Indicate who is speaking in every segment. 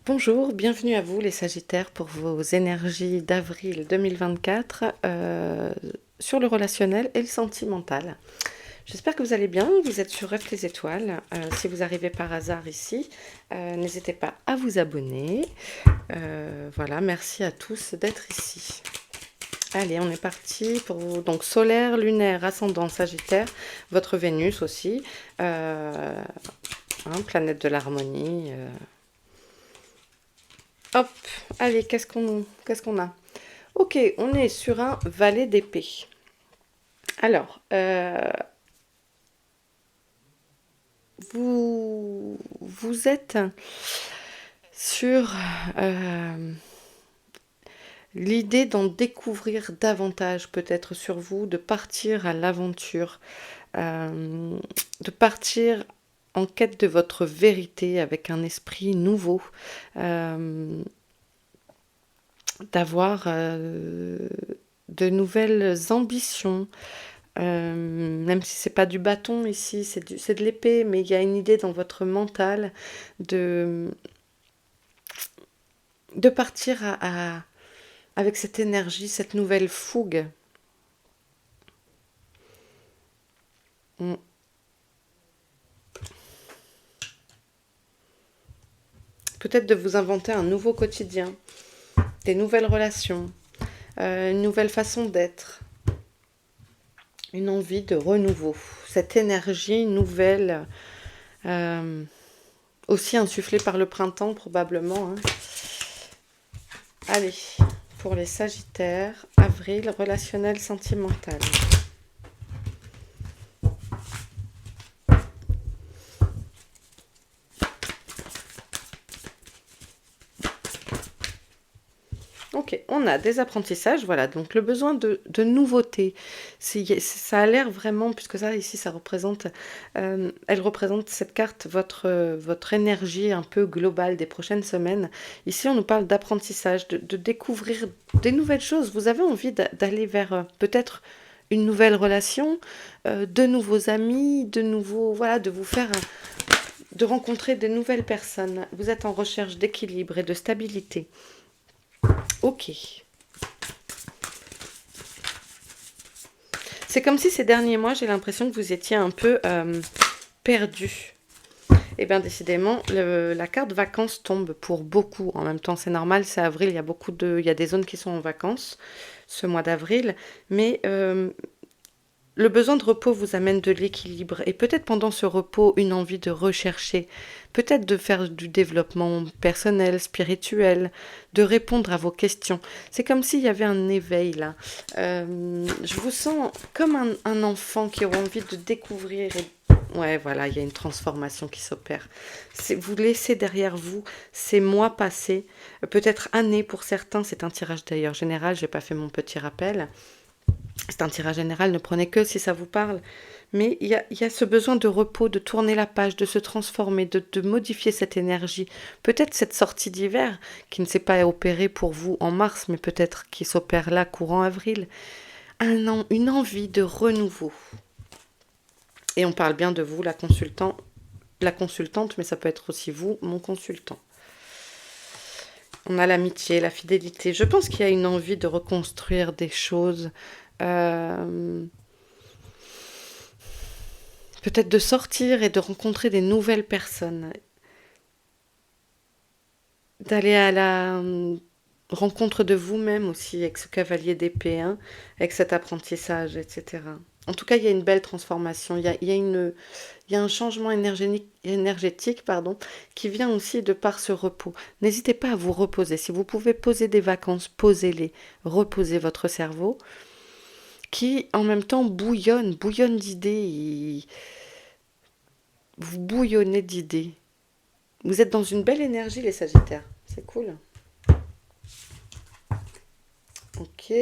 Speaker 1: Bonjour, bienvenue à vous les Sagittaires pour vos énergies d'avril 2024 sur le relationnel et le sentimental. J'espère que vous allez bien, vous êtes sur Rêve les étoiles. Si vous arrivez par hasard ici, n'hésitez pas à vous abonner. Voilà, merci à tous d'être ici. Allez, on est parti pour vous. Donc solaire, lunaire, ascendant Sagittaire, votre Vénus aussi, planète de l'harmonie. Hop, allez, qu'est-ce qu'on a? Ok, on est sur un valet d'épée. Alors, vous êtes sur l'idée d'en découvrir davantage peut-être sur vous, de partir à l'aventure, de partir en quête de votre vérité avec un esprit nouveau, d'avoir de nouvelles ambitions. Même si c'est pas du bâton ici, c'est de l'épée, mais il y a une idée dans votre mental de, de partir avec cette énergie, cette nouvelle fougue. Mm. Peut-être de vous inventer un nouveau quotidien, des nouvelles relations, une nouvelle façon d'être, une envie de renouveau, cette énergie nouvelle, aussi insufflée par le printemps probablement, hein. Allez, pour les Sagittaires, avril, relationnel, sentimental. Ok, on a des apprentissages, voilà, donc le besoin de nouveauté. Ça a l'air vraiment, puisque ça ici, ça représente, elle représente cette carte, votre énergie un peu globale des prochaines semaines. Ici, on nous parle d'apprentissage, de découvrir des nouvelles choses. Vous avez envie d'aller vers peut-être une nouvelle relation, de nouveaux amis, voilà, de vous faire, de rencontrer de nouvelles personnes. Vous êtes en recherche d'équilibre et de stabilité. Ok. C'est comme si ces derniers mois, j'ai l'impression que vous étiez un peu perdu. Et bien décidément, la carte vacances tombe pour beaucoup. En même temps, c'est normal, c'est avril, il y a des zones qui sont en vacances ce mois d'avril. Mais le besoin de repos vous amène de l'équilibre et peut-être pendant ce repos une envie de rechercher, peut-être de faire du développement personnel, spirituel, de répondre à vos questions. C'est comme s'il y avait un éveil là. Je vous sens comme un enfant qui aura envie de découvrir. Ouais, voilà, il y a une transformation qui s'opère. Vous laissez derrière vous ces mois passés, peut-être années pour certains. C'est un tirage d'ailleurs général, j'ai pas fait mon petit rappel. C'est un tirage général, ne prenez que si ça vous parle. Mais il y a ce besoin de repos, de tourner la page, de se transformer, de modifier cette énergie. Peut-être cette sortie d'hiver qui ne s'est pas opérée pour vous en mars, mais peut-être qui s'opère là courant avril. Une envie de renouveau. Et on parle bien de vous, la consultante, mais ça peut être aussi vous, mon consultant. On a l'amitié, la fidélité. Je pense qu'il y a une envie de reconstruire des choses. Peut-être de sortir et de rencontrer des nouvelles personnes. D'aller à la rencontre de vous-même aussi avec ce cavalier d'épée, hein, avec cet apprentissage, etc. En tout cas, il y a une belle transformation. Il y a un changement énergétique, pardon, qui vient aussi de par ce repos. N'hésitez pas à vous reposer. Si vous pouvez poser des vacances, posez-les. Reposez votre cerveau qui, en même temps, bouillonne d'idées. Vous bouillonnez d'idées. Vous êtes dans une belle énergie, les Sagittaires. C'est cool. Ok.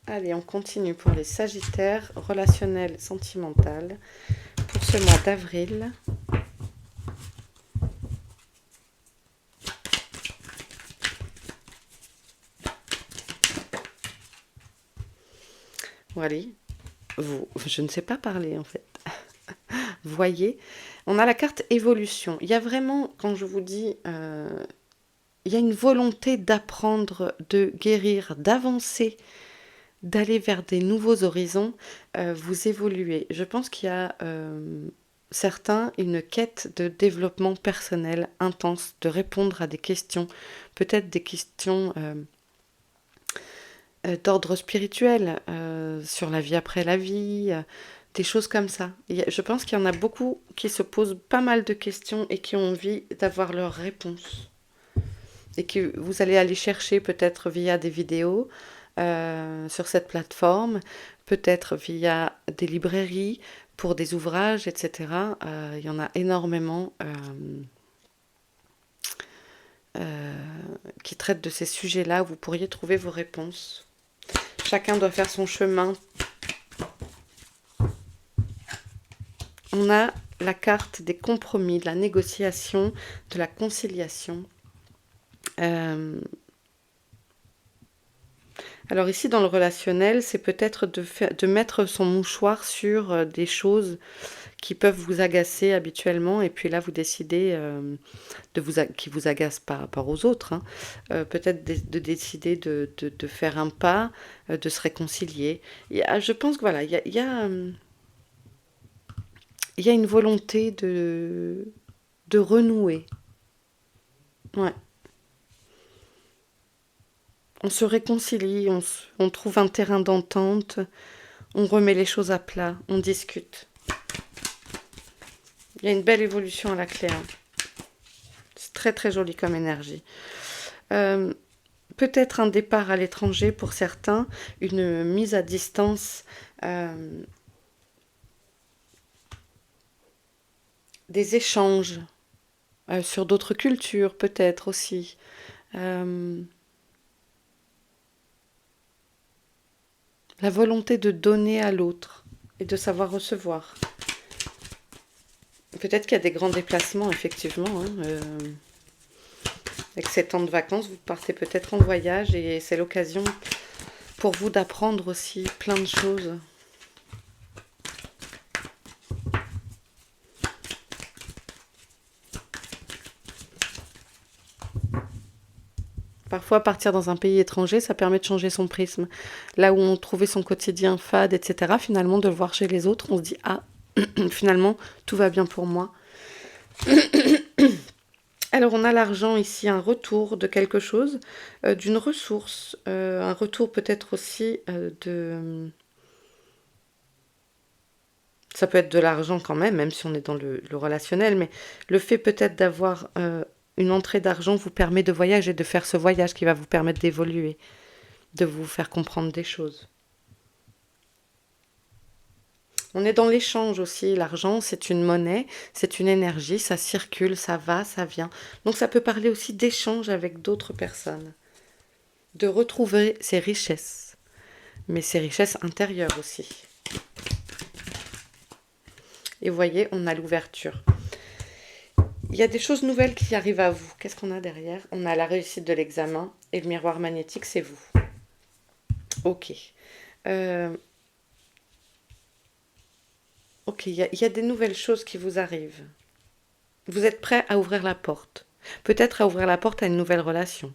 Speaker 1: Allez, on continue pour les Sagittaires, relationnel, sentimental, pour ce mois d'avril. Voilà. Je ne sais pas parler en fait. Voyez, on a la carte évolution. Il y a vraiment, quand je vous dis il y a une volonté d'apprendre, de guérir, d'avancer, d'aller vers des nouveaux horizons. Vous évoluez. Je pense qu'il y a certains une quête de développement personnel intense, de répondre à des questions, peut-être des questions d'ordre spirituel, sur la vie après la vie, des choses comme ça. Je pense qu'il y en a beaucoup qui se posent pas mal de questions et qui ont envie d'avoir leurs réponses. Et que vous allez aller chercher peut-être via des vidéos sur cette plateforme, peut-être via des librairies pour des ouvrages, etc. Il y en a énormément qui traitent de ces sujets-là où vous pourriez trouver vos réponses. Chacun doit faire son chemin. On a la carte des compromis, de la négociation, de la conciliation. Alors ici, dans le relationnel, c'est peut-être de mettre son mouchoir sur des choses qui peuvent vous agacer habituellement, et puis là, vous décidez qui vous agacent par rapport aux autres, hein. Peut-être de décider de faire un pas, de se réconcilier. Je pense que voilà, il y a une volonté de renouer. Ouais. On se réconcilie, on trouve un terrain d'entente, on remet les choses à plat, on discute. Il y a une belle évolution à la clé, hein. C'est très très joli comme énergie. Peut-être un départ à l'étranger pour certains, une mise à distance, des échanges sur d'autres cultures peut-être aussi. La volonté de donner à l'autre et de savoir recevoir. Peut-être qu'il y a des grands déplacements, effectivement. Hein, avec ces temps de vacances, vous partez peut-être en voyage et c'est l'occasion pour vous d'apprendre aussi plein de choses. Parfois, partir dans un pays étranger, ça permet de changer son prisme. Là où on trouvait son quotidien fade, etc., finalement, de le voir chez les autres, on se dit « Ah, finalement, tout va bien pour moi. » Alors, on a l'argent ici, un retour de quelque chose, d'une ressource, un retour peut-être aussi de... Ça peut être de l'argent quand même si on est dans le relationnel, mais le fait peut-être d'avoir une entrée d'argent vous permet de voyager, de faire ce voyage qui va vous permettre d'évoluer, de vous faire comprendre des choses. On est dans l'échange aussi. L'argent, c'est une monnaie, c'est une énergie, ça circule, ça va, ça vient. Donc ça peut parler aussi d'échange avec d'autres personnes, de retrouver ses richesses, mais ses richesses intérieures aussi. Et vous voyez, on a l'ouverture. Il y a des choses nouvelles qui arrivent à vous. Qu'est-ce qu'on a derrière? On a la réussite de l'examen et le miroir magnétique, c'est vous. Ok. Ok, il y a des nouvelles choses qui vous arrivent. Vous êtes prêt à ouvrir la porte. Peut-être à ouvrir la porte à une nouvelle relation.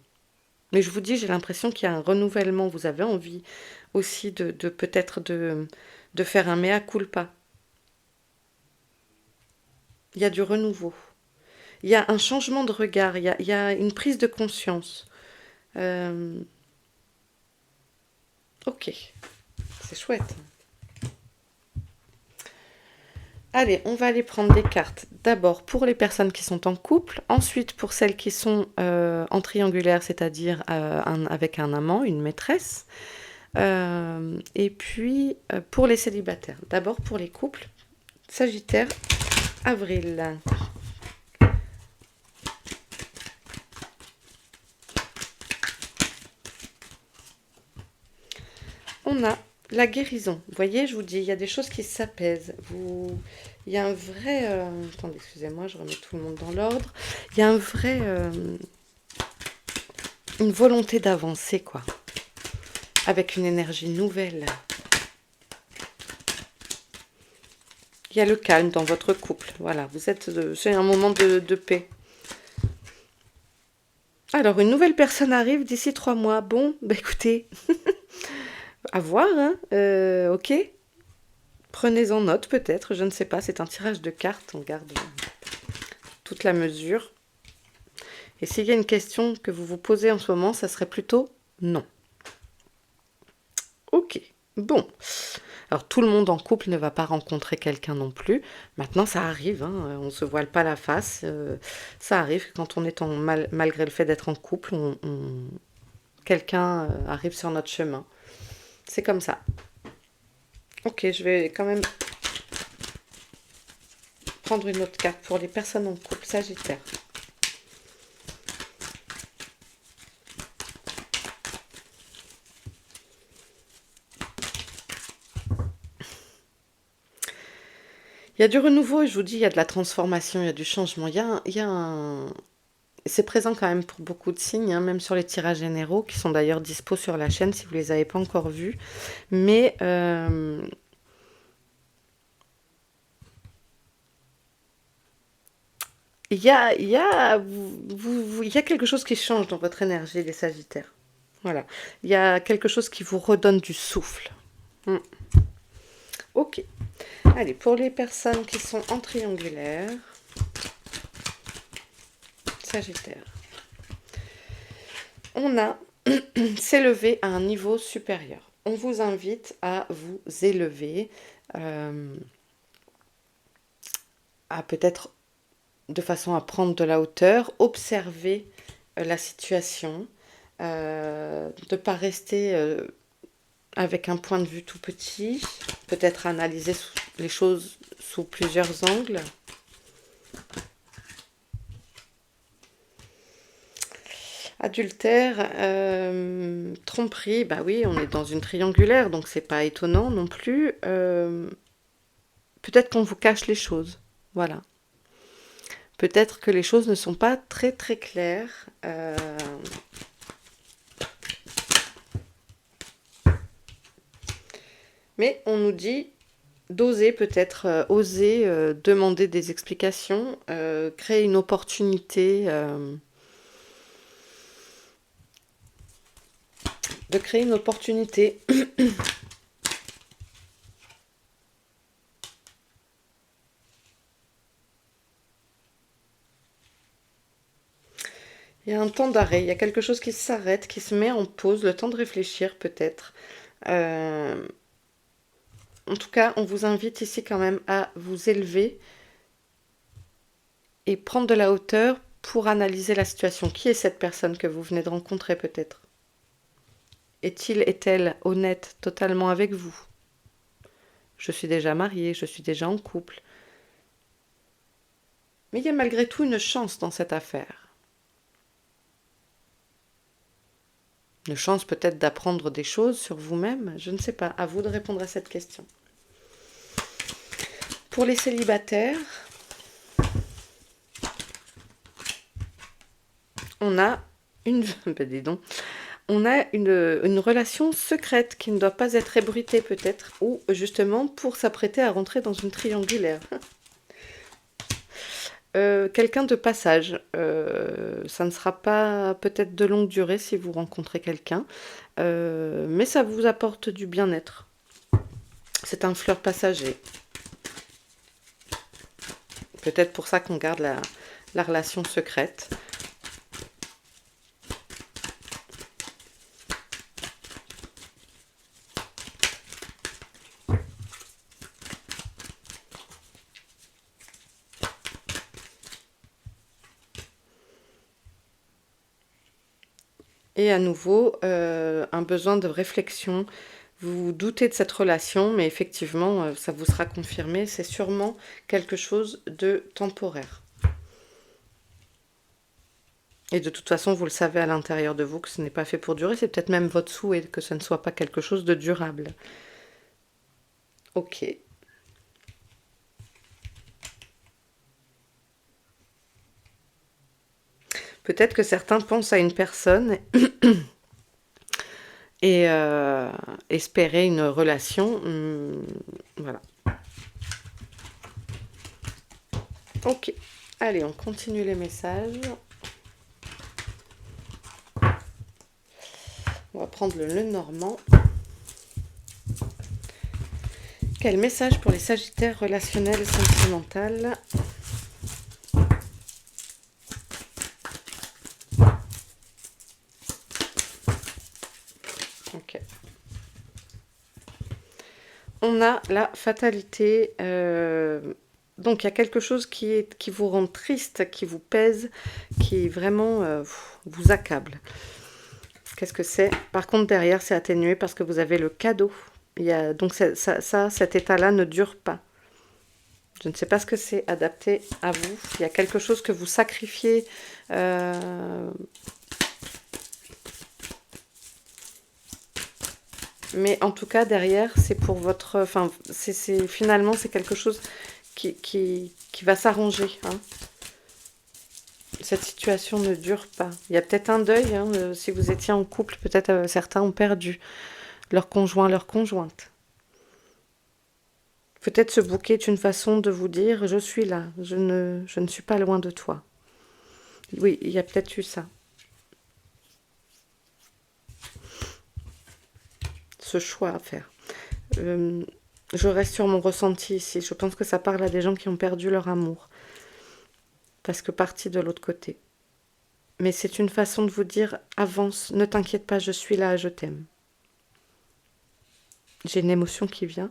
Speaker 1: Mais je vous dis, j'ai l'impression qu'il y a un renouvellement. Vous avez envie aussi de peut-être de faire un mea culpa. Il y a du renouveau. Il y a un changement de regard. Il y a une prise de conscience. Ok, c'est chouette. Allez, on va aller prendre des cartes. D'abord pour les personnes qui sont en couple, ensuite pour celles qui sont en triangulaire, c'est-à-dire avec un amant, une maîtresse, et puis pour les célibataires. D'abord pour les couples, Sagittaire, Avril. On a la guérison. Vous voyez, je vous dis, il y a des choses qui s'apaisent. Il y a un vrai... Attendez, excusez-moi, je remets tout le monde dans l'ordre. Il y a un vrai... une volonté d'avancer, quoi. Avec une énergie nouvelle. Il y a le calme dans votre couple. Voilà, c'est un moment de paix. Alors, une nouvelle personne arrive d'ici 3 mois. Bon, bah écoutez, à voir, hein. Ok. Prenez-en note peut-être, je ne sais pas. C'est un tirage de cartes, on garde toute la mesure. Et s'il y a une question que vous vous posez en ce moment, ça serait plutôt non. Ok. Bon. Alors tout le monde en couple ne va pas rencontrer quelqu'un non plus. Maintenant, ça arrive, hein, on se voile pas la face. Ça arrive que quand on est malgré le fait d'être en couple, quelqu'un arrive sur notre chemin. C'est comme ça. Ok, je vais quand même prendre une autre carte pour les personnes en couple, Sagittaire. Il y a du renouveau et je vous dis, il y a de la transformation, il y a du changement. Il y a un... C'est présent quand même pour beaucoup de signes, hein, même sur les tirages généraux, qui sont d'ailleurs dispo sur la chaîne si vous ne les avez pas encore vus. Mais il y a quelque chose qui change dans votre énergie, les Sagittaires. Voilà. Il y a quelque chose qui vous redonne du souffle. Hmm. Ok. Allez, pour les personnes qui sont en triangulaire, Sagittaire, on a s'élever à un niveau supérieur. On vous invite à vous élever, à peut-être de façon à prendre de la hauteur, observer la situation, de ne pas rester avec un point de vue tout petit, peut-être analyser les choses sous plusieurs angles. Adultère, tromperie, bah oui, on est dans une triangulaire, donc c'est pas étonnant non plus. Peut-être qu'on vous cache les choses, voilà. Peut-être que les choses ne sont pas très très claires. Mais on nous dit d'oser peut-être, oser demander des explications, créer une opportunité, de créer une opportunité. Il y a un temps d'arrêt, il y a quelque chose qui s'arrête, qui se met en pause, le temps de réfléchir peut-être. En tout cas, on vous invite ici quand même à vous élever et prendre de la hauteur pour analyser la situation. Qui est cette personne que vous venez de rencontrer peut-être? Est-elle honnête totalement avec vous? Je suis déjà mariée, je suis déjà en couple. Mais il y a malgré tout une chance dans cette affaire. Une chance peut-être d'apprendre des choses sur vous-même, je ne sais pas. À vous de répondre à cette question. Pour les célibataires, on a une... ben dis donc. On a une relation secrète qui ne doit pas être ébruitée peut-être, ou justement pour s'apprêter à rentrer dans une triangulaire. Quelqu'un de passage, ça ne sera pas peut-être de longue durée si vous rencontrez quelqu'un, mais ça vous apporte du bien-être. C'est un fleur passager. Peut-être pour ça qu'on garde la relation secrète. Et à nouveau, un besoin de réflexion. Vous vous doutez de cette relation, mais effectivement, ça vous sera confirmé. C'est sûrement quelque chose de temporaire. Et de toute façon, vous le savez à l'intérieur de vous que ce n'est pas fait pour durer. C'est peut-être même votre souhait que ce ne soit pas quelque chose de durable. Ok. Peut-être que certains pensent à une personne et espérer une relation. Voilà. Ok. Allez, on continue les messages. On va prendre le Lenormand. Quel message pour les Sagittaires relationnels sentimental? Ok. On a la fatalité. Donc, il y a quelque chose qui vous rend triste, qui vous pèse, qui vraiment vous accable. Qu'est-ce que c'est? Par contre, derrière, c'est atténué parce que vous avez le cadeau. Donc, cet état-là ne dure pas. Je ne sais pas ce que c'est adapté à vous. Il y a quelque chose que vous sacrifiez. Mais en tout cas, derrière, c'est pour votre... Enfin, finalement, c'est quelque chose qui va s'arranger. Hein. Cette situation ne dure pas. Il y a peut-être un deuil. Hein, si vous étiez en couple, peut-être certains ont perdu leur conjoint, leur conjointe. Peut-être ce bouquet est une façon de vous dire « Je suis là, je ne suis pas loin de toi ». Oui, il y a peut-être eu ça. Ce choix à faire. Je reste sur mon ressenti ici. Je pense que ça parle à des gens qui ont perdu leur amour. Parce que parti de l'autre côté. Mais c'est une façon de vous dire « Avance, ne t'inquiète pas, je suis là, je t'aime ». J'ai une émotion qui vient.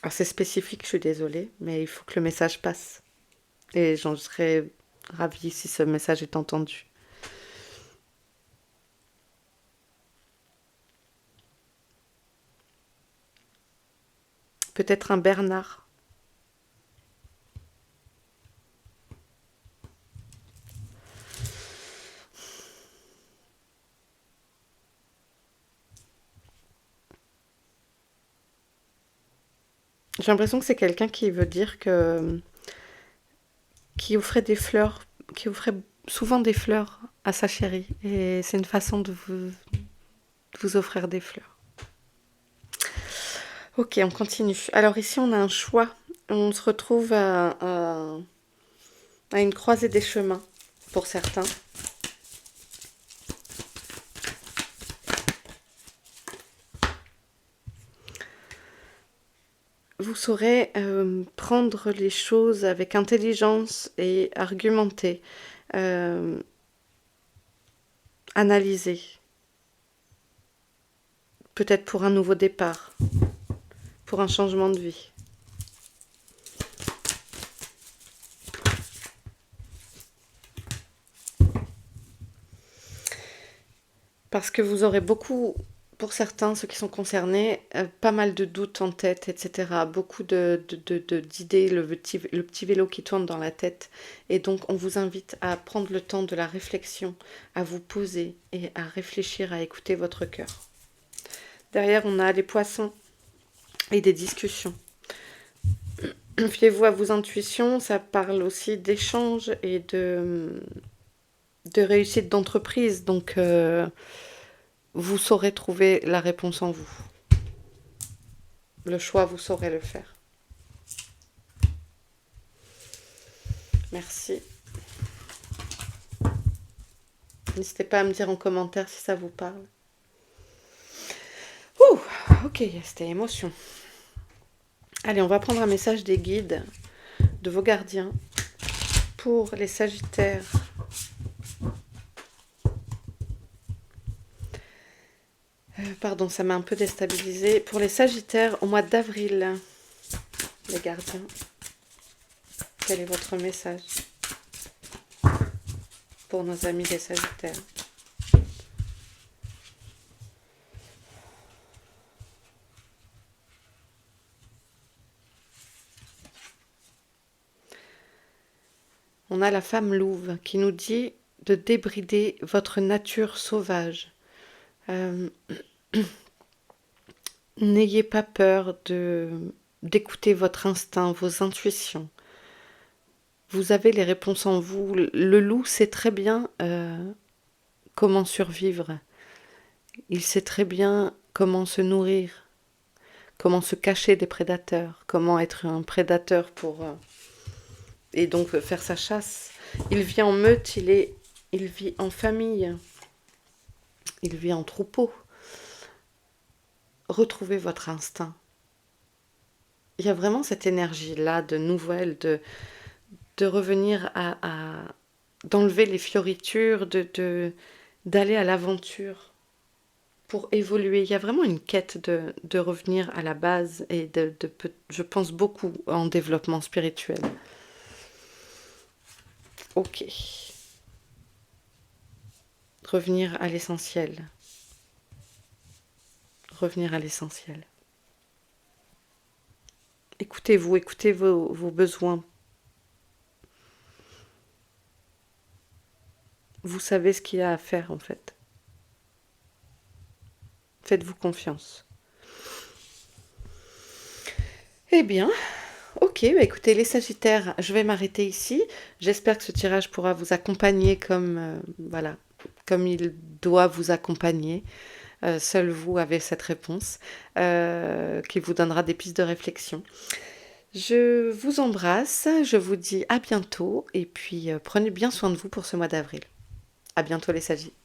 Speaker 1: Alors c'est spécifique, je suis désolée, mais il faut que le message passe. Et j'en serais ravie si ce message est entendu. Peut-être un Bernard. J'ai l'impression que c'est quelqu'un qui veut dire que... qui offrait des fleurs, qui offrait souvent des fleurs à sa chérie. Et c'est une façon de vous offrir des fleurs. Ok, on continue. Alors ici, on a un choix. On se retrouve à une croisée des chemins, pour certains. Vous saurez prendre les choses avec intelligence et argumenter, analyser. Peut-être pour un nouveau départ, pour un changement de vie. Parce que vous aurez beaucoup, pour certains, ceux qui sont concernés, pas mal de doutes en tête, etc. Beaucoup d'idées, le petit vélo qui tourne dans la tête. Et donc, on vous invite à prendre le temps de la réflexion, à vous poser et à réfléchir, à écouter votre cœur. Derrière, on a les poissons et des discussions. Fiez-vous à vos intuitions, ça parle aussi d'échanges et de réussite d'entreprise. Donc, vous saurez trouver la réponse en vous. Le choix, vous saurez le faire. Merci. N'hésitez pas à me dire en commentaire si ça vous parle. Ouh, ok, c'était émotion. Allez, on va prendre un message des guides, de vos gardiens, pour les Sagittaires. Pardon, ça m'a un peu déstabilisée. Pour les Sagittaires, au mois d'avril, les gardiens, quel est votre message pour nos amis les Sagittaires? On a la femme louve qui nous dit de débrider votre nature sauvage. N'ayez pas peur d'écouter votre instinct, vos intuitions. Vous avez les réponses en vous. Le loup sait très bien comment survivre. Il sait très bien comment se nourrir, comment se cacher des prédateurs, comment être un prédateur pour et donc faire sa chasse. Il vit en meute, il vit en famille, il vit en troupeau. Retrouvez votre instinct. Il y a vraiment cette énergie-là de nouvelle, de revenir d'enlever les fioritures, d'aller à l'aventure pour évoluer. Il y a vraiment une quête de revenir à la base et je pense beaucoup en développement spirituel. Ok. Revenir à l'essentiel. Revenir à l'essentiel. Écoutez-vous, écoutez vos besoins. Vous savez ce qu'il y a à faire en fait. Faites-vous confiance. Eh bien, ok, bah écoutez, les Sagittaires, je vais m'arrêter ici. J'espère que ce tirage pourra vous accompagner voilà, comme il doit vous accompagner. Seul vous avez cette réponse qui vous donnera des pistes de réflexion. Je vous embrasse, je vous dis à bientôt et puis prenez bien soin de vous pour ce mois d'avril. À bientôt les Sagittaires.